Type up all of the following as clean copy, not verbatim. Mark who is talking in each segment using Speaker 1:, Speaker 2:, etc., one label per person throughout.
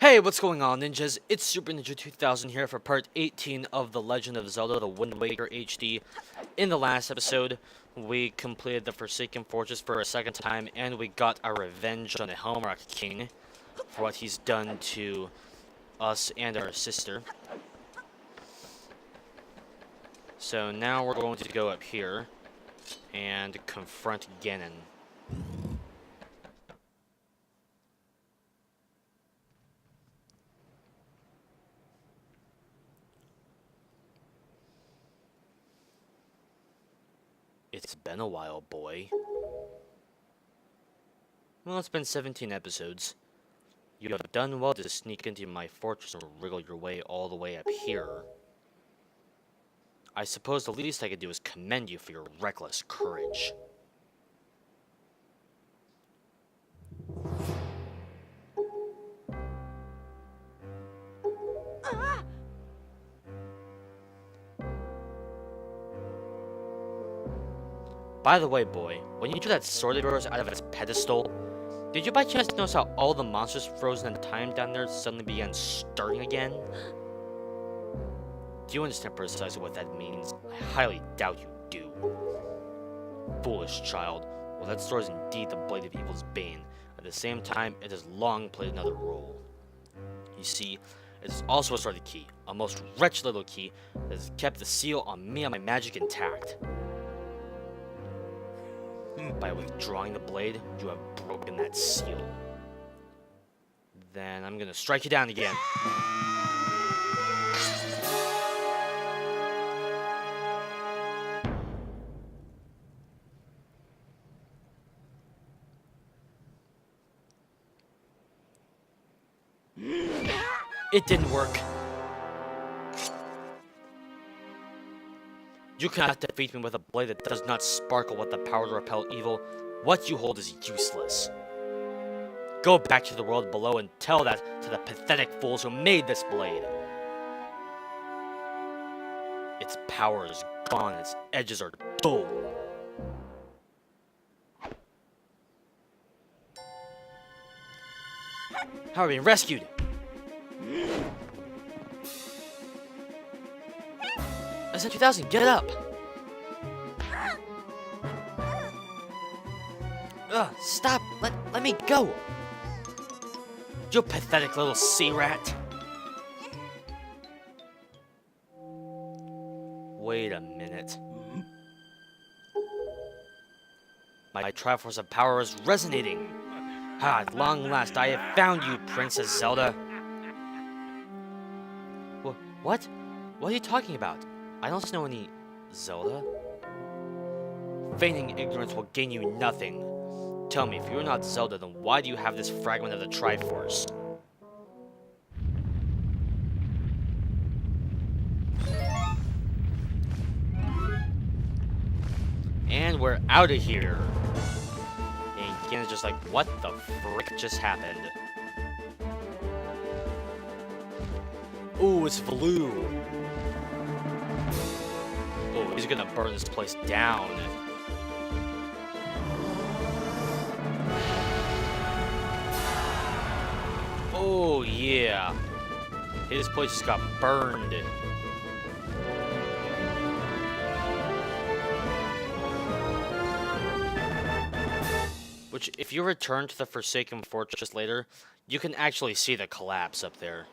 Speaker 1: Hey, what's going on, ninjas? It's Super Ninja 2000 here for part 18 of The Legend of Zelda: The Wind Waker HD. In the last episode, we completed the Forsaken Fortress for a second time, and we got our revenge on the Helmrock King for what he's done to us and our sister. So now we're going to go up here and confront Ganon. It's been a while, boy. Well, it's been 17 episodes. You have done well to sneak into my fortress and wriggle your way all the way up here. I suppose the least I could do is commend you for your reckless courage. By the way, boy, when you drew that sword of yours out of its pedestal, did you by chance notice how all the monsters frozen in time down there suddenly began stirring again? Do you understand precisely what that means? I highly doubt you do. Foolish child. Well, that sword is indeed the blade of evil's bane. At the same time, it has long played another role. You see, it is also a sort of key, a most wretched little key that has kept the seal on me and my magic intact. By withdrawing the blade, you have broken that seal. Then I'm gonna strike you down again. It didn't work. You cannot defeat me with a blade that does not sparkle with the power to repel evil. What you hold is useless. Go back to the world below and tell that to the pathetic fools who made this blade. Its power is gone, its edges are dull. How are we being rescued? SN 2000, get up! Ugh, stop! Let me go! You pathetic little sea rat! Wait a minute. My Triforce of Power is resonating! Ah, at long last, I have found you, Princess Zelda! What? What are you talking about? I don't know any Zelda. Feigning ignorance will gain you nothing. Tell me, if you're not Zelda, then why do you have this fragment of the Triforce? And we're out of here. And Ganon's just like, what the frick just happened? Ooh, it's Valoo. Oh, he's gonna burn this place down. Oh, yeah. His place just got burned. Which, if you return to the Forsaken Fortress later, you can actually see the collapse up there.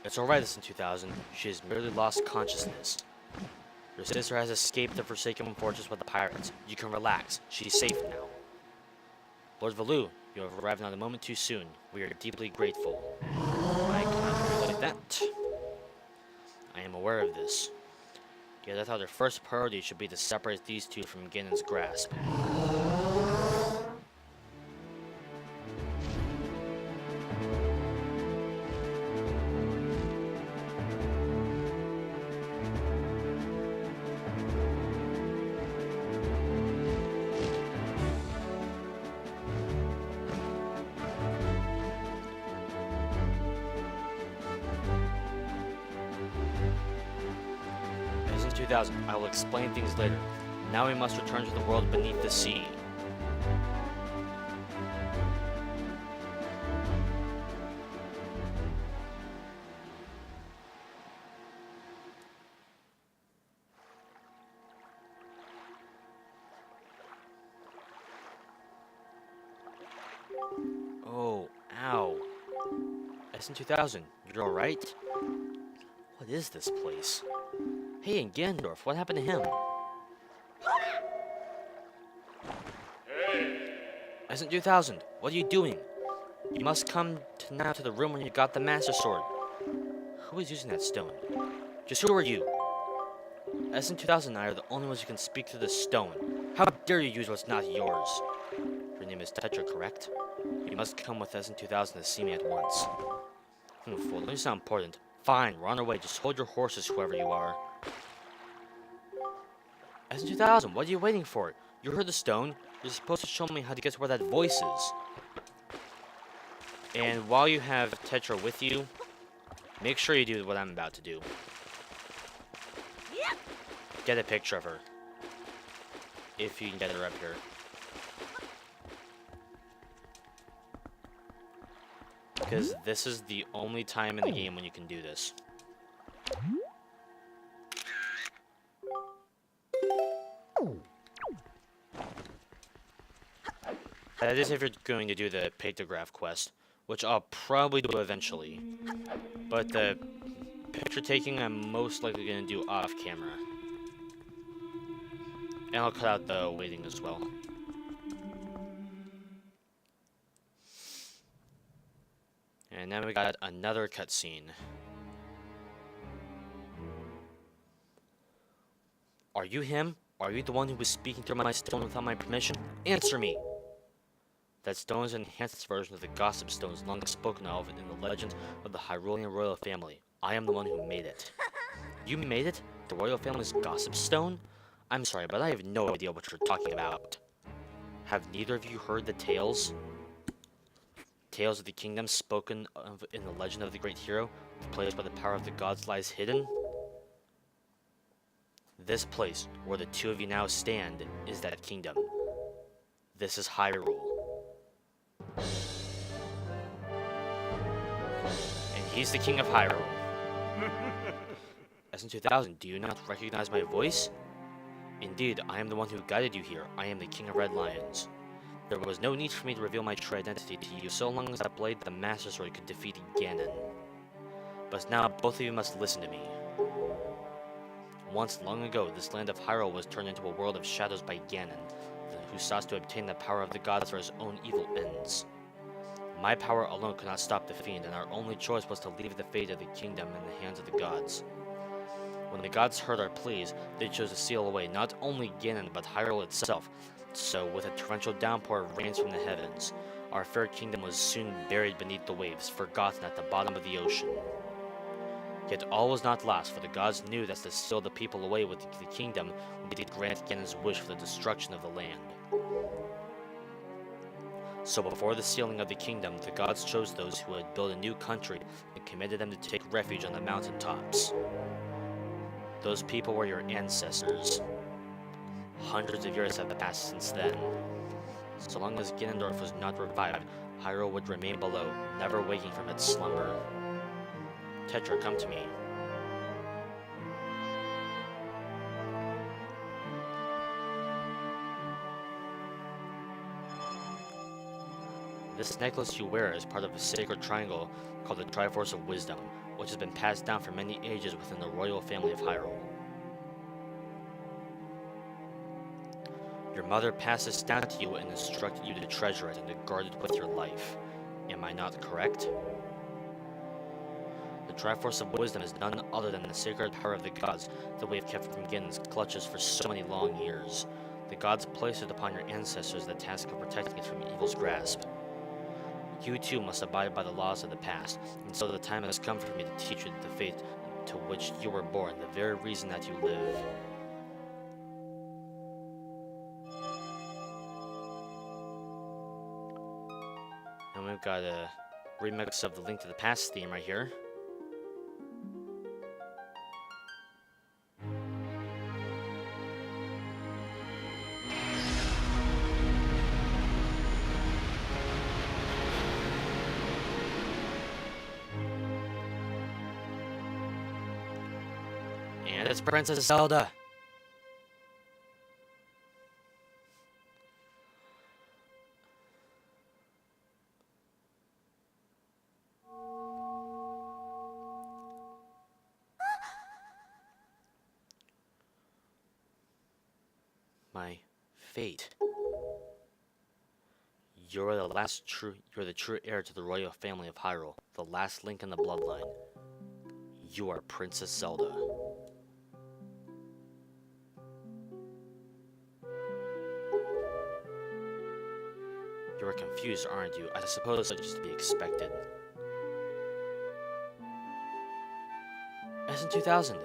Speaker 1: It's alright, SN 2000. She has merely lost consciousness. Your sister has escaped the Forsaken Fortress with the pirates. You can relax. She's safe now. Lord Valoo, you have arrived not a moment too soon. We are deeply grateful. I cannot relate that. I am aware of this. Yet I thought our first priority should be to separate these two from Ganon's grasp. 2000, I will explain things later. Now we must return to the world beneath the sea. Oh, ow. SN2000, you're alright? What is this place? Hey, and Ganondorf, what happened to him? SN2000, what are you doing? You must come now to the room where you got the Master Sword. Who is using that stone? Just who are you? SN2000 and I are the only ones who can speak to the stone. How dare you use what's not yours? Your name is Tetra, correct? You must come with SN2000 to see me at once. Fool, don't you sound important. Fine, we're on our way. Just hold your horses, whoever you are. SN2000, what are you waiting for? You heard the stone. You're supposed to show me how to get to where that voice is. And while you have Tetra with you, make sure you do what I'm about to do. Get a picture of her. If you can get her up here. Because this is the only time in the game when you can do this. That is if you're going to do the pictograph quest, which I'll probably do eventually. But the picture taking I'm most likely going to do off camera. And I'll cut out the waiting as well. And then we got another cutscene. Are you him? Are you the one who was speaking through my stone without my permission? Answer me! That stone is an enhanced version of the gossip stones long spoken of in the legend of the Hyrulean royal family. I am the one who made it. You made it? The royal family's gossip stone? I'm sorry, but I have no idea what you're talking about. Have neither of you heard the tales? Tales of the kingdom spoken of in the legend of the great hero? The place where the power of the gods lies hidden? This place, where the two of you now stand, is that kingdom. This is Hyrule. And he's the king of Hyrule. SN2000, do you not recognize my voice? Indeed, I am the one who guided you here. I am the king of Red Lions. There was no need for me to reveal my true identity to you so long as that blade, the Master Sword, could defeat Ganon. But now, both of you must listen to me. Once long ago, this land of Hyrule was turned into a world of shadows by Ganon, who sought to obtain the power of the gods for his own evil ends. My power alone could not stop the fiend, and our only choice was to leave the fate of the kingdom in the hands of the gods. When the gods heard our pleas, they chose to seal away not only Ganon, but Hyrule itself. So, with a torrential downpour of rains from the heavens, our fair kingdom was soon buried beneath the waves, forgotten at the bottom of the ocean. Yet all was not lost, for the gods knew that to seal the people away with the kingdom would be to grant Ganon's wish for the destruction of the land. So before the sealing of the kingdom, the gods chose those who would build a new country and committed them to take refuge on the mountaintops. Those people were your ancestors. Hundreds of years have passed since then. So long as Ganondorf was not revived, Hyrule would remain below, never waking from its slumber. Tetra, come to me. This necklace you wear is part of a sacred triangle called the Triforce of Wisdom, which has been passed down for many ages within the royal family of Hyrule. Your mother passed this down to you and instructed you to treasure it and to guard it with your life. Am I not correct? The Triforce of Wisdom is none other than the sacred power of the gods that we have kept from Ganon's clutches for so many long years. The gods placed it upon your ancestors the task of protecting it from evil's grasp. You too must abide by the laws of the past, and so the time has come for me to teach you the fate to which you were born, the very reason that you live. And we've got a remix of the Link to the Past theme right here. And it's Princess Zelda. My fate. You're the true heir to the royal family of Hyrule, the last link in the bloodline. You are Princess Zelda. You are confused, aren't you? I suppose that's just to be expected. SN2000,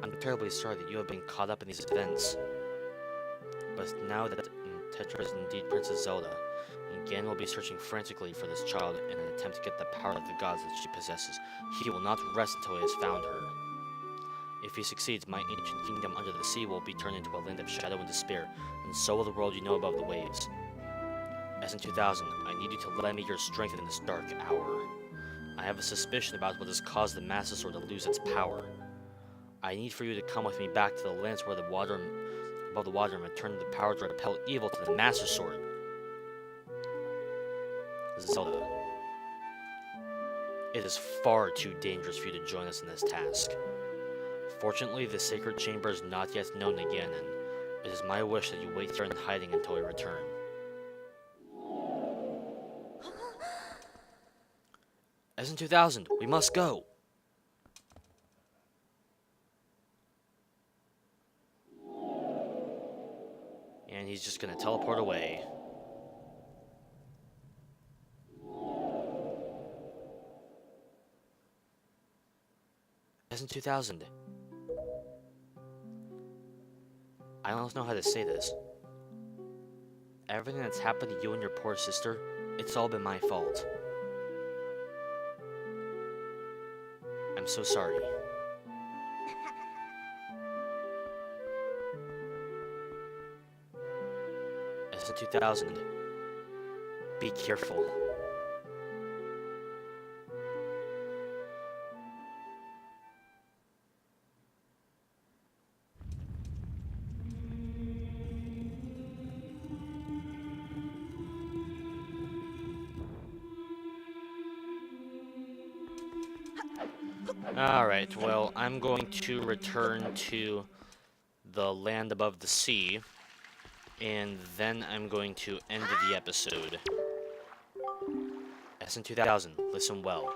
Speaker 1: I'm terribly sorry that you have been caught up in these events. But now that Tetra is indeed Princess Zelda, Ganon will be searching frantically for this child in an attempt to get the power of the gods that she possesses. He will not rest until he has found her. If he succeeds, my ancient kingdom under the sea will be turned into a land of shadow and despair, and so will the world you know above the waves. SN2000, I need you to lend me your strength in this dark hour. I have a suspicion about what has caused the Master Sword to lose its power. I need for you to come with me back to the lands where the water above the water and return the power to repel evil to the Master Sword. Zelda. It is far too dangerous for you to join us in this task. Fortunately, the sacred chamber is not yet known to Ganon. It is my wish that you wait here in hiding until we return. SN2000, we must go! And he's just gonna teleport away. SN2000. I don't know how to say this. Everything that's happened to you and your poor sister, it's all been my fault. I'm so sorry. SN2000. Be careful. Alright, well, I'm going to return to the land above the sea, and then I'm going to end the episode. SN2000, listen well.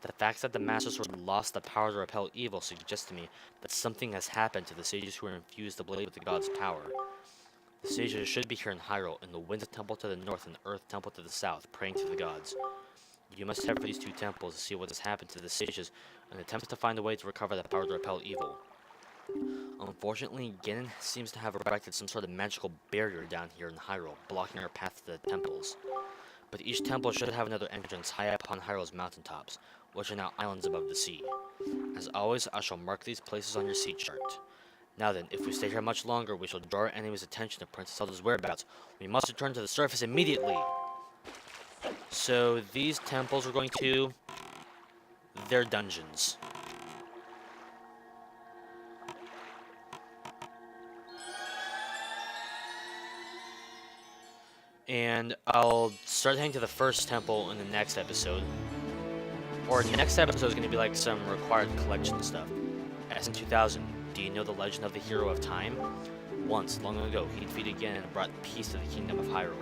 Speaker 1: The fact that the Master Sword lost the power to repel evil suggests to me that something has happened to the sages who infused the blade with the god's power. The sages should be here in Hyrule, in the Wind Temple to the north and the Earth Temple to the south, praying to the gods. You must head for these two temples to see what has happened to the sages and attempt to find a way to recover the power to repel evil. Unfortunately, Ganon seems to have erected some sort of magical barrier down here in Hyrule, blocking our path to the temples. But each temple should have another entrance high up on Hyrule's mountaintops, which are now islands above the sea. As always, I shall mark these places on your sea chart. Now then, if we stay here much longer, we shall draw our enemy's attention to Princess Zelda's whereabouts. We must return to the surface immediately! So, these temples are going to... they're dungeons. And I'll start heading to the first temple in the next episode. Or the next episode is going to be like some required collection stuff. SN2000, do you know the legend of the Hero of Time? Once, long ago, he defeated Ganon and brought peace to the kingdom of Hyrule.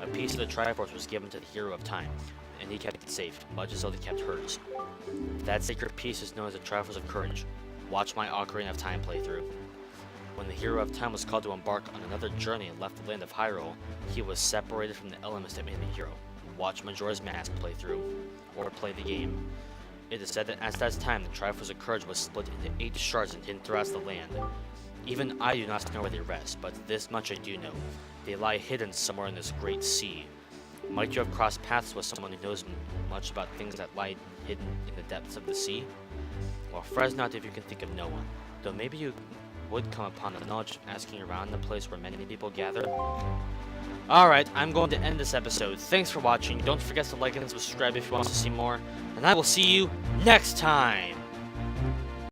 Speaker 1: A piece of the Triforce was given to the Hero of Time, and he kept it safe, much as Zelda kept hers. That sacred piece is known as the Triforce of Courage. Watch my Ocarina of Time playthrough. When the Hero of Time was called to embark on another journey and left the land of Hyrule, he was separated from the elements that made him a hero. Watch Majora's Mask playthrough, or play the game. It is said that at that time, the Triforce of Courage was split into 8 shards and hidden throughout the land. Even I do not know where they rest, but this much I do know. They lie hidden somewhere in this great sea. Might you have crossed paths with someone who knows much about things that lie hidden in the depths of the sea? Well, fret not if you can think of no one, though maybe you would come upon the knowledge of asking around the place where many people gather. Alright, I'm going to end this episode. Thanks for watching. Don't forget to like and subscribe if you want to see more, and I will see you next time!